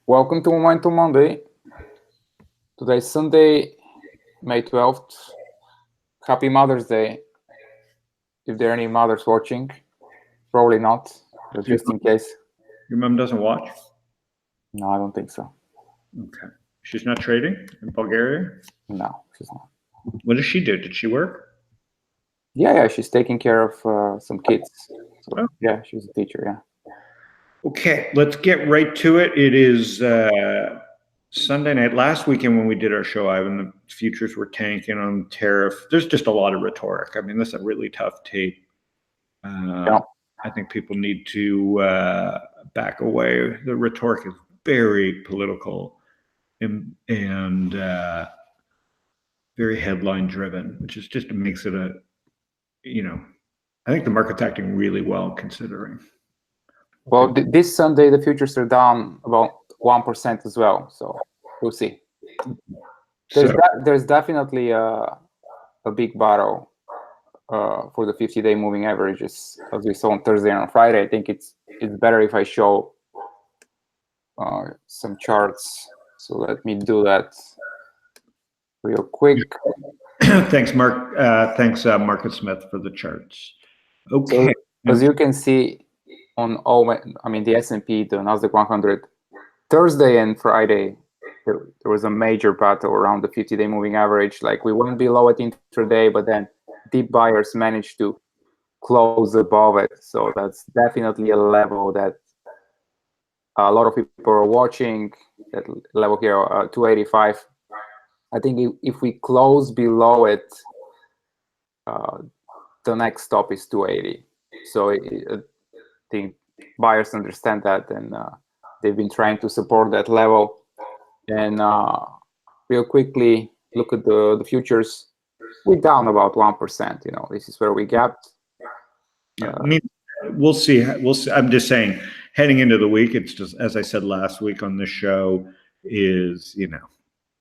Welcome to Momentum Monday. Today's Sunday, May 12th. Happy Mother's Day. If there are any mothers watching, probably not, but just in case. Your mom doesn't watch? No, I don't think so. Okay. She's not trading in Bulgaria? No, she's not. What does she do? Did she work? Yeah, she's taking care of some kids. So, Oh. Yeah, she's a teacher, yeah. Okay, let's get right to it. It is Sunday night. Last weekend when we did our show, Ivan, the futures were tanking on tariff. There's just a lot of rhetoric. I mean, this is a really tough tape. Yeah. I think people need to back away. The rhetoric is very political and very headline driven, which is just makes it a, I think the market's acting really well considering. Well, this Sunday, the futures are down about 1% as well. So we'll see. There's definitely a big battle for the 50-day moving averages, as we saw on Thursday and on Friday. I think it's better if I show some charts. So let me do that real quick. Thanks, Mark. Thanks, Market Smith, for the charts. Okay. So, as you can see on the S&P, the Nasdaq 100, Thursday and Friday, there was a major battle around the 50-day moving average. Like, we went below it intraday, but then deep buyers managed to close above it. So that's definitely a level that a lot of people are watching. That level here, 285. I think if we close below it, the next stop is 280. So I think buyers understand that, and they've been trying to support that level. And real quickly, look at the futures. We're down about 1%. This is where we gapped. Yeah, I mean, we'll see. I'm just saying, heading into the week, it's just, as I said last week on the show, is,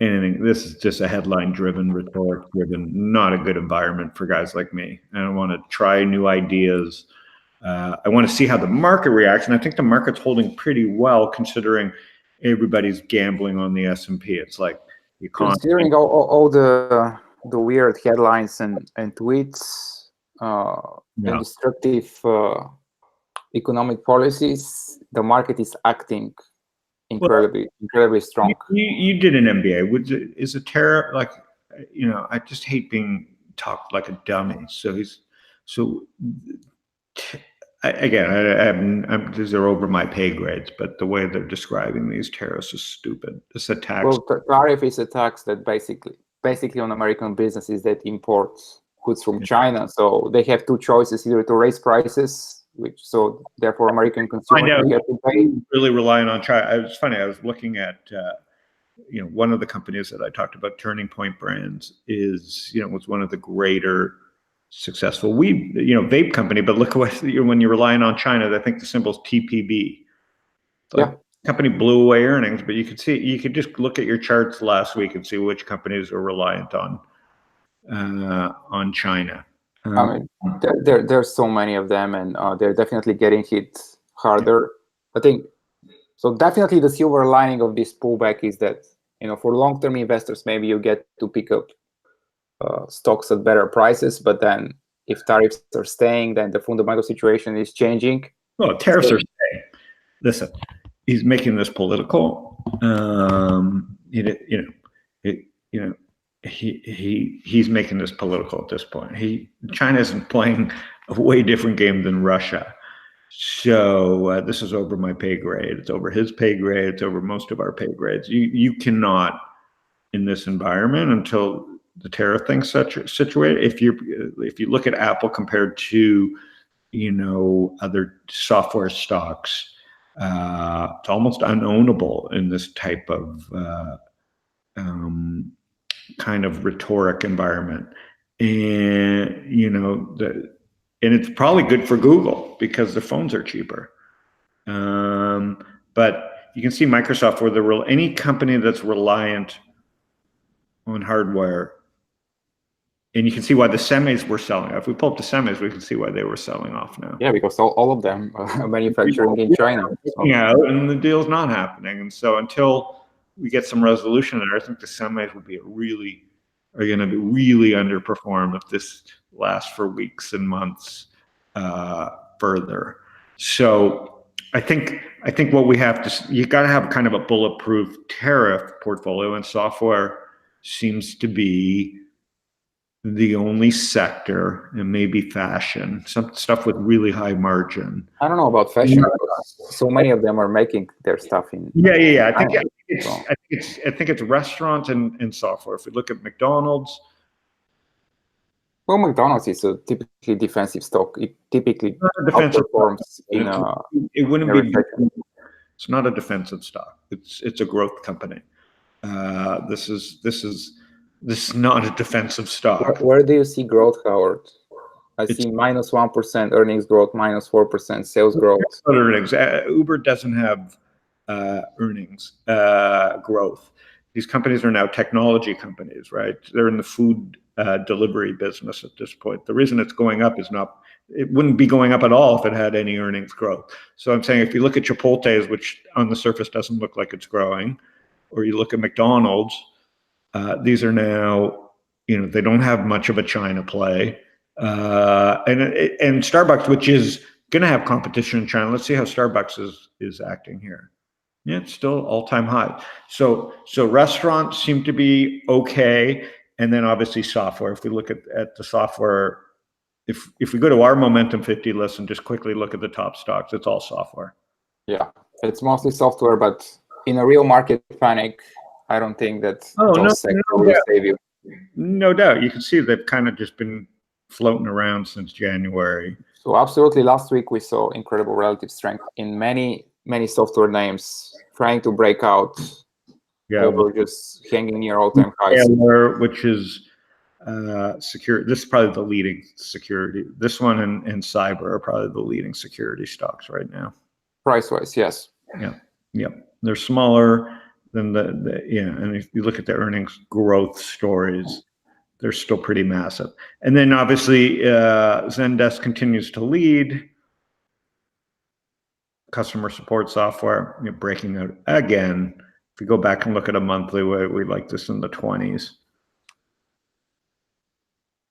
anything. This is just a headline-driven, rhetoric-driven, not a good environment for guys like me. I don't want to try new ideas. I want to see how the market reacts, and I think the market's holding pretty well considering everybody's gambling on the S&P. It's like the economy. Considering all the weird headlines and tweets and destructive economic policies, the market is acting incredibly strong. You did an MBA. Is a tariff like, I just hate being talked like a dummy. Again, these are over my pay grades, but the way they're describing these tariffs is stupid. It's a tax. Well, tariff is a tax that basically on American businesses that imports goods from China. So they have two choices: either to raise prices, therefore American consumers have to pay. Really relying on China. It's funny. I was looking at one of the companies that I talked about, Turning Point Brands, was one of the greater successful vape company. But look what when you're relying on China, I think the symbol is TPB. Company blew away earnings, but you could just look at your charts last week and see which companies are reliant on China. There's so many of them, and they're definitely getting hit harder. I think so. Definitely, the silver lining of this pullback is that for long-term investors, maybe you get to pick up stocks at better prices. But then, if tariffs are staying, then the fundamental situation is changing. Well, tariffs are staying. Listen, he's making this political. He's making this political at this point. China isn't playing a way different game than Russia. So this is over my pay grade. It's over his pay grade. It's over most of our pay grades. You cannot, in this environment, until the tariff thing's situated. If you look at Apple compared to other software stocks, it's almost unownable in this type of kind of rhetoric environment. And and it's probably good for Google because the phones are cheaper. But you can see Microsoft, where any company that's reliant on hardware And you can see why the semis were selling. If we pull up the semis, we can see why they were selling off now. Yeah, because all of them are manufacturing in China. So. Yeah, and the deal's not happening. And so until we get some resolution there, I think the semis will be are going to be really underperform if this lasts for weeks and months further. So I think what we have to, you got to have kind of a bulletproof tariff portfolio, and software seems to be the only sector, and maybe fashion, some stuff with really high margin. I don't know about fashion, because so many of them are making their stuff in. Yeah. I think it's restaurants and software. If we look at McDonald's. Well, McDonald's is a typically defensive stock. It typically outperforms in a. It wouldn't be. It's not a defensive stock. It's a growth company. This is not a defensive stock. Where do you see growth, Howard? I see -1% earnings growth, -4% sales growth. Earnings. Uber doesn't have earnings growth. These companies are now technology companies, right? They're in the food delivery business at this point. The reason it's going up is it wouldn't be going up at all if it had any earnings growth. So I'm saying if you look at Chipotle's, which on the surface doesn't look like it's growing, or you look at McDonald's, these are now, they don't have much of a China play. And Starbucks, which is going to have competition in China. Let's see how Starbucks is acting here. Yeah, it's still all-time high. So restaurants seem to be okay, and then obviously software. If we look at the software, if we go to our Momentum 50 list and just quickly look at the top stocks, it's all software. Yeah, it's mostly software, but in a real market panic, I don't think that those sectors will save you. No doubt. You can see they've kind of just been floating around since January. So absolutely, last week we saw incredible relative strength in many software names trying to break out. Yeah, or just hanging near all-time highs. Which is secure. This is probably the leading security. This one and cyber are probably the leading security stocks right now. Price-wise, yes. Yeah. They're smaller than and if you look at the earnings growth stories, they're still pretty massive. And then obviously Zendesk continues to lead. Customer support software, breaking out again. If you go back and look at a monthly, we like this in the 20s.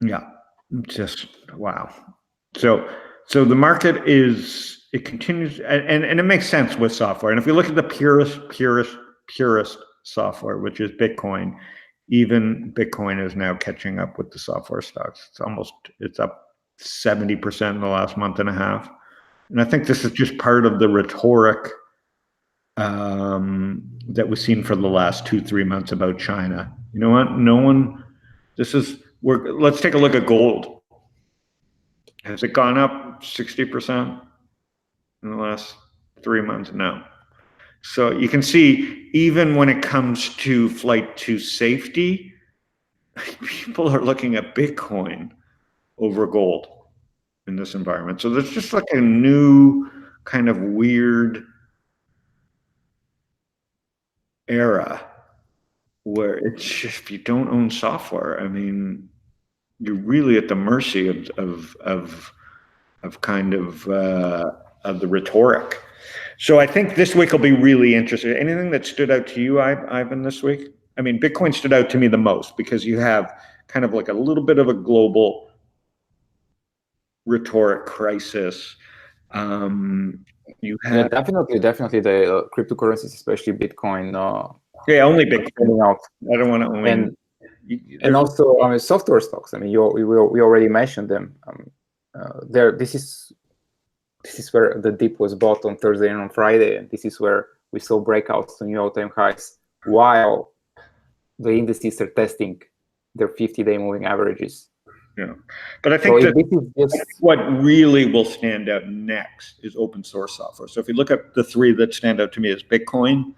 Yeah, just wow. So the market it continues, and it makes sense with software. And if we look at the purest software, which is Bitcoin, even Bitcoin is now catching up with the software stocks. It's up 70% in the last month and a half. And I think this is just part of the rhetoric that we've seen for the last 2-3 months about China. You know what? Let's take a look at gold. Has it gone up 60% in the last 3 months? No. So you can see, even when it comes to flight to safety, people are looking at Bitcoin over gold in this environment. So there's just like a new kind of weird era where it's just, if you don't own software, I mean, you're really at the mercy of the rhetoric. So I think this week will be really interesting. Anything that stood out to you, Ivan, this week? I mean, Bitcoin stood out to me the most because you have kind of like a little bit of a global rhetoric crisis. You have definitely the cryptocurrencies, especially Bitcoin. Only Bitcoin. Out. I don't want to own. And also, software stocks. I mean, we already mentioned them. This is where the dip was bought on Thursday and on Friday, and this is where we saw breakouts to new all-time highs, while the indices are testing their 50-day moving averages. Yeah, but I think what really will stand out next is open source software. So if you look at the three that stand out to me, is Bitcoin,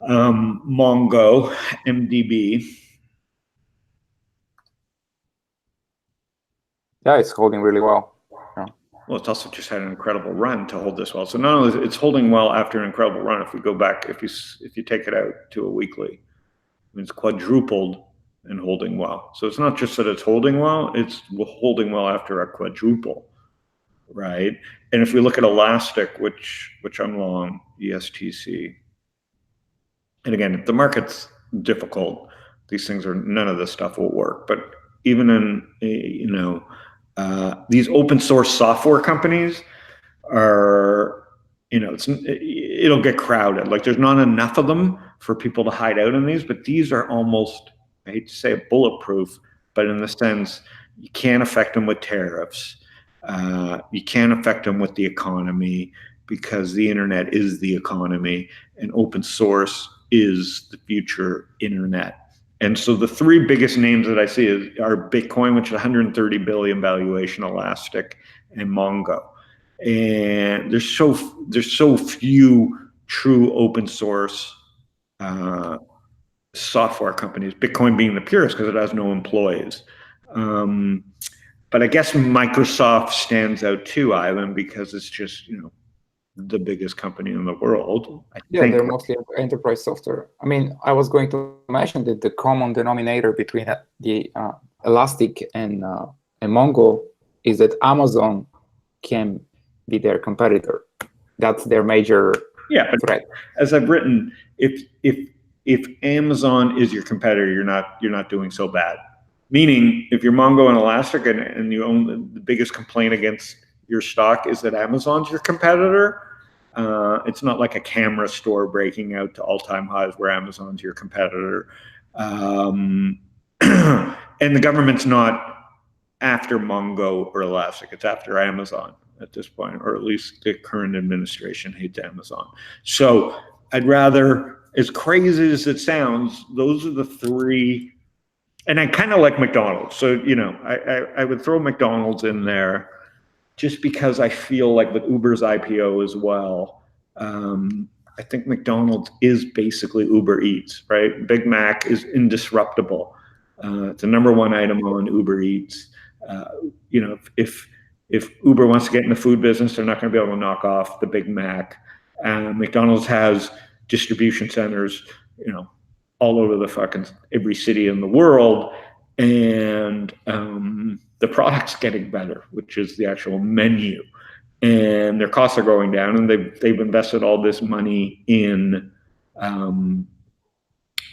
Mongo, MDB. Yeah, it's holding really well. Yeah. Well, it's also just had an incredible run to hold this well. So not only is it's holding well after an incredible run, if we go back, if you take it out to a weekly, it's quadrupled and holding well. So it's not just that it's holding well, it's holding well after a quadruple, right? And if we look at Elastic, which I'm long, ESTC, and again, if the market's difficult, these things none of this stuff will work. But even in, these open source software companies are, it'll get crowded. Like there's not enough of them for people to hide out in these, but these are almost, I hate to say it, bulletproof, but in the sense you can't affect them with tariffs. You can't affect them with the economy because the internet is the economy and open source is the future internet. And so the three biggest names that I see are Bitcoin, which is 130 billion valuation, Elastic, and Mongo. And there's so few true open source software companies, Bitcoin being the purest because it has no employees. But I guess Microsoft stands out too, Ivan, because it's just, the biggest company in the world. They're mostly enterprise software. I mean, I was going to mention that the common denominator between the Elastic and Mongo is that Amazon can be their competitor. That's their major threat. As I've written, if Amazon is your competitor, you're not doing so bad. Meaning, if you're Mongo and Elastic and you own the biggest complaint against your stock is that Amazon's your competitor, it's not like a camera store breaking out to all-time highs where Amazon's your competitor. And the government's not after Mongo or Elastic, it's after Amazon at this point, or at least the current administration hates Amazon. So I'd rather, as crazy as it sounds, those are the three. And I kind of like McDonald's. So, I would throw McDonald's in there just because I feel like with Uber's IPO as well, I think McDonald's is basically Uber Eats, right? Big Mac is indisruptible. It's the number one item on Uber Eats. If Uber wants to get in the food business, they're not going to be able to knock off the Big Mac. McDonald's has distribution centers, all over the fucking every city in the world, and the product's getting better, which is the actual menu, and their costs are going down, and they've invested all this money in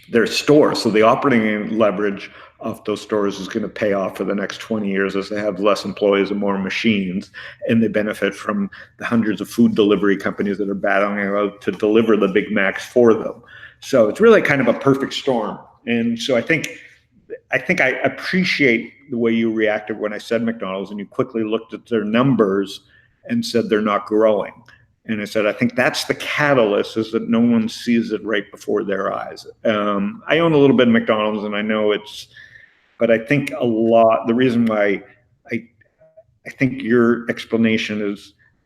their stores, so the operating leverage of those stores is going to pay off for the next 20 years as they have less employees and more machines, and they benefit from the hundreds of food delivery companies that are battling out to deliver the Big Macs for them. So it's really kind of a perfect storm. And so I think I appreciate the way you reacted when I said McDonald's and you quickly looked at their numbers and said they're not growing. And I said, I think that's the catalyst, is that no one sees it right before their eyes. I own a little bit of McDonald's and I know but I think the reason why I think your explanation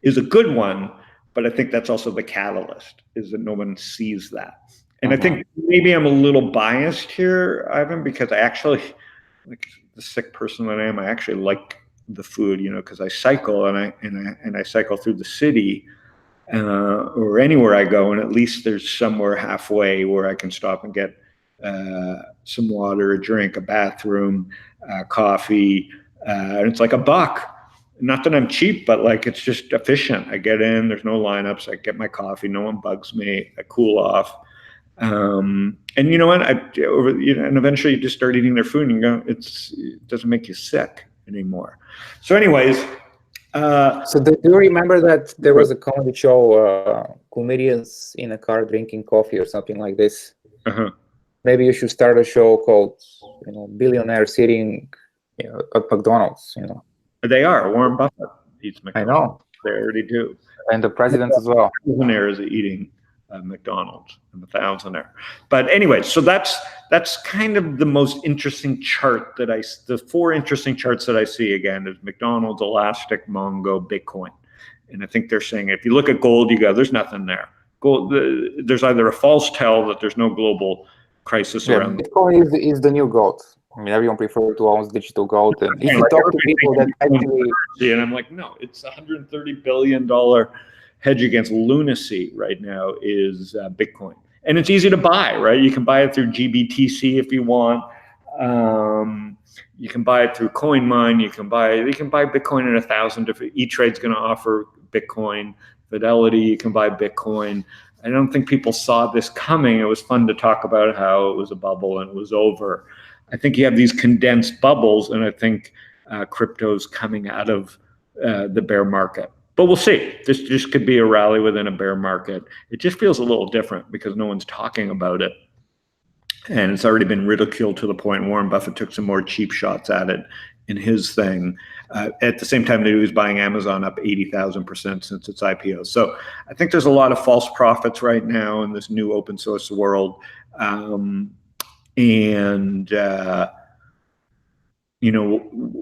is a good one, but I think that's also the catalyst, is that no one sees that. And I think maybe I'm a little biased here, Ivan, because I actually, like the sick person that I am, I actually like the food, because I cycle and I cycle through the city or anywhere I go, and at least there's somewhere halfway where I can stop and get some water, a drink, a bathroom, coffee, and it's like $1. Not that I'm cheap, but like it's just efficient. I get in, there's no lineups, I get my coffee, no one bugs me, I cool off. And you know what? And eventually you just start eating their food and you go, it doesn't make you sick anymore. So anyways. So do you remember that there was a comedy show, comedians in a car drinking coffee or something like this? Uh-huh. Maybe you should start a show called, billionaire sitting at McDonald's, They are. Warren Buffett eats McDonald's. I know. They already do. And the president as well. Billionaires eating McDonald's and the thousandaire. But anyway, so that's kind of the most interesting chart the four interesting charts that I see again is McDonald's, Elastic, Mongo, Bitcoin. And I think they're saying if you look at gold, there's nothing there. Gold, there's either a false tell that there's no global crisis around. Bitcoin is the new gold. I mean, everyone prefers to own digital gold. And if you talk to people that actually... And I'm like, no, it's $130 billion hedge against lunacy right now is Bitcoin. And it's easy to buy, right? You can buy it through GBTC if you want. You can buy it through CoinMine. You can buy Bitcoin in 1,000 different. E-Trade's going to offer Bitcoin. Fidelity, you can buy Bitcoin. I don't think people saw this coming. It was fun to talk about how it was a bubble and it was over. I think you have these condensed bubbles, and I think crypto's coming out of the bear market. But we'll see. This just could be a rally within a bear market. It just feels a little different because no one's talking about it. And it's already been ridiculed to the point Warren Buffett took some more cheap shots at it in his thing. At the same time that he was buying Amazon up 80,000% since its IPO. So I think there's a lot of false prophets right now in this new open source world.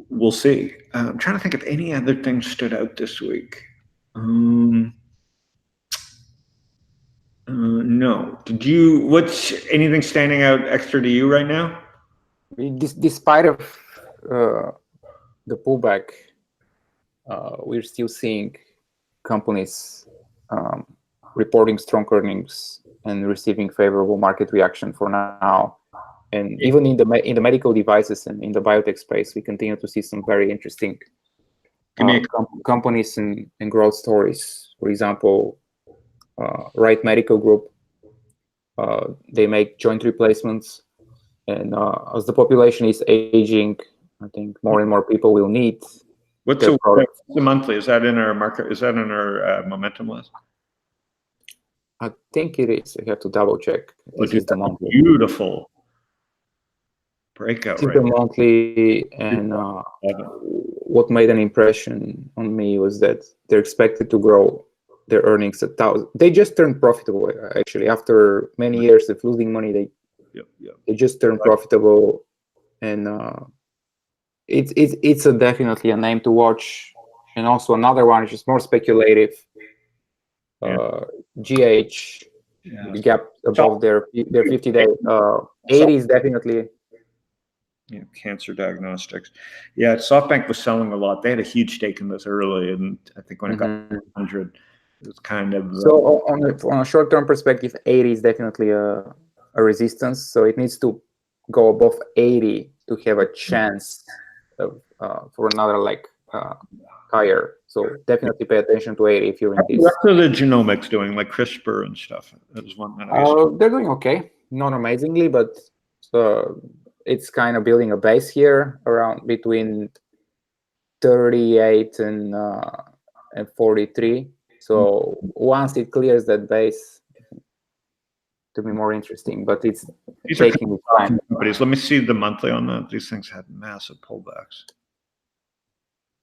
We'll see. I'm trying to think if any other things stood out this week. No. What's anything standing out extra to you right now? Despite of the pullback, we're still seeing companies reporting strong earnings and receiving favorable market reaction for now. And even in the medical devices and in the biotech space, we continue to see some very interesting companies and growth stories. For example, Right Medical Group, they make joint replacements, and as the population is aging, I think more and more people will need. What's the monthly? Is that in our market? Is that in our momentum list? I think it is. I have to double check. This is the monthly. Beautiful breakout. Right? The monthly, and what made an impression on me was that they're expected to grow their earnings 1,000. They just turned profitable actually after many years of losing money. They just turned profitable, and it's definitely a name to watch. And also another one, which is more speculative. GH, the gap above their 50-day. 80 is definitely. Yeah, cancer diagnostics. Yeah, SoftBank was selling a lot. They had a huge stake in this early, and I think when it got 100, it was kind of. So on a short-term perspective, 80 is definitely a resistance. So it needs to go above 80 to have a chance of, for another higher. So definitely pay attention to 80 if you're in this. What are the genomics doing, like CRISPR and stuff? That was one that they're doing okay, not amazingly, but it's kind of building a base here around between 38 and 43. So once it clears that base, to be more interesting, but it's taking time. Companies. Let me see the monthly on that. These things had massive pullbacks.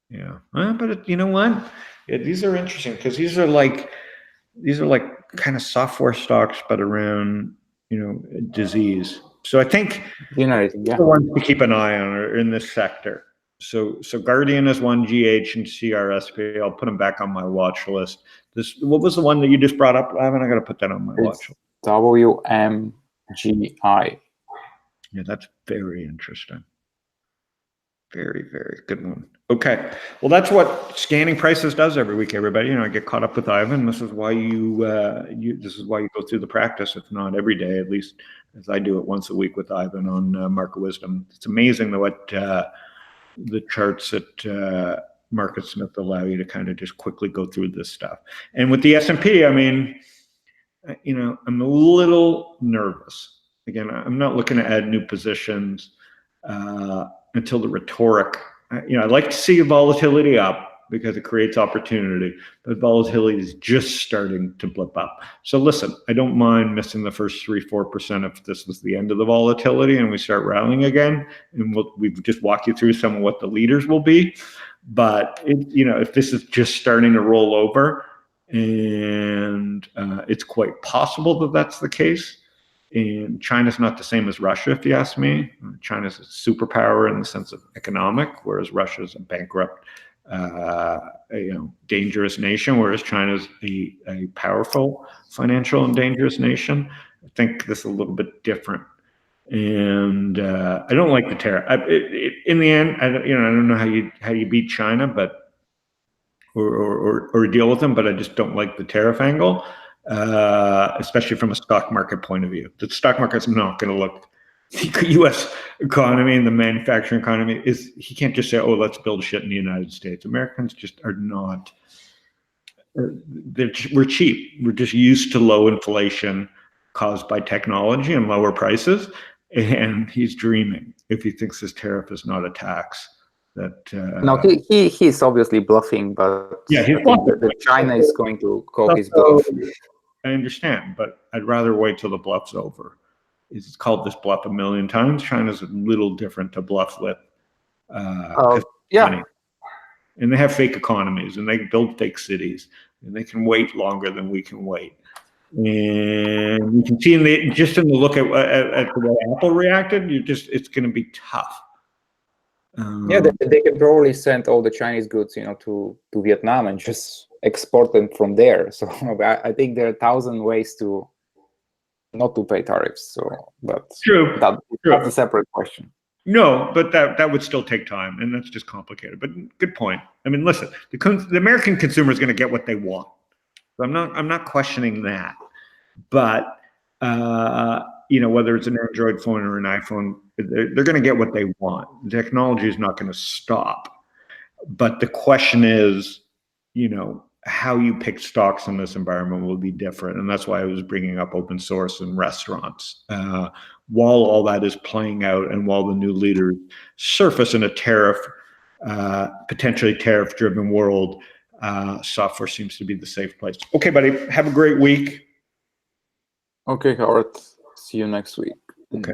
Yeah, but you know what? Yeah, these are interesting because these are like kind of software stocks, but around disease. So I think the ones to keep an eye on are in this sector. So Guardian is one, GH and CRSP. I'll put them back on my watch list. What was the one that you just brought up? I got to put that on my watch list. WMGI. Yeah, that's very interesting. Very, very good one. Okay, well, that's what scanning prices does every week, everybody. I get caught up with Ivan. This is why this is why you go through the practice, if not every day, at least as I do it once a week with Ivan on Market Wisdom. It's amazing what the charts at MarketSmith allow you to kind of just quickly go through this stuff. And with the S&P, I'm a little nervous. Again, I'm not looking to add new positions until the rhetoric. I'd like to see volatility up because it creates opportunity, but volatility is just starting to blip up. So listen, I don't mind missing the first 3-4% if this was the end of the volatility and we start rallying again, and we've just walked you through some of what the leaders will be. But if this is just starting to roll over, and it's quite possible that that's the case. And China's not the same as Russia, if you ask me. China's a superpower in the sense of economic, whereas Russia's a bankrupt, dangerous nation, whereas China's a powerful financial and dangerous nation. I think this is a little bit different. And I don't like the tariff. In the end, I don't know how you beat China, but or deal with them, but I just don't like the tariff angle. Especially from a stock market point of view. The stock market's not going to look the U.S. economy and the manufacturing economy he can't just say, oh, let's build shit in the United States. Americans just are not, we're cheap. We're just used to low inflation caused by technology and lower prices. And he's dreaming if he thinks this tariff is not a tax. No, he's obviously bluffing, but yeah, I think that China is going to call his bluff. I understand, but I'd rather wait till the bluff's over. It's called this bluff a million times. China's a little different to bluff with. Yeah. Money. And they have fake economies, and they build fake cities, and they can wait longer than we can wait. And you can see in the look at the way Apple reacted, it's going to be tough. Yeah, they can probably send all the Chinese goods, to Vietnam and just export them from there. So I think there are 1,000 ways to not to pay tariffs. So, but true, that's a separate question. No, but that would still take time, and that's just complicated. But good point. I mean, listen, the American consumer is going to get what they want. So I'm not questioning that. But whether it's an Android phone or an iPhone, they're going to get what they want. The technology is not going to stop. But the question is, how you pick stocks in this environment will be different. And that's why I was bringing up open source and restaurants. While all that is playing out and while the new leaders surface in a potentially tariff-driven world, software seems to be the safe place. Okay, buddy, have a great week. Okay, Howard. See you next week. Okay.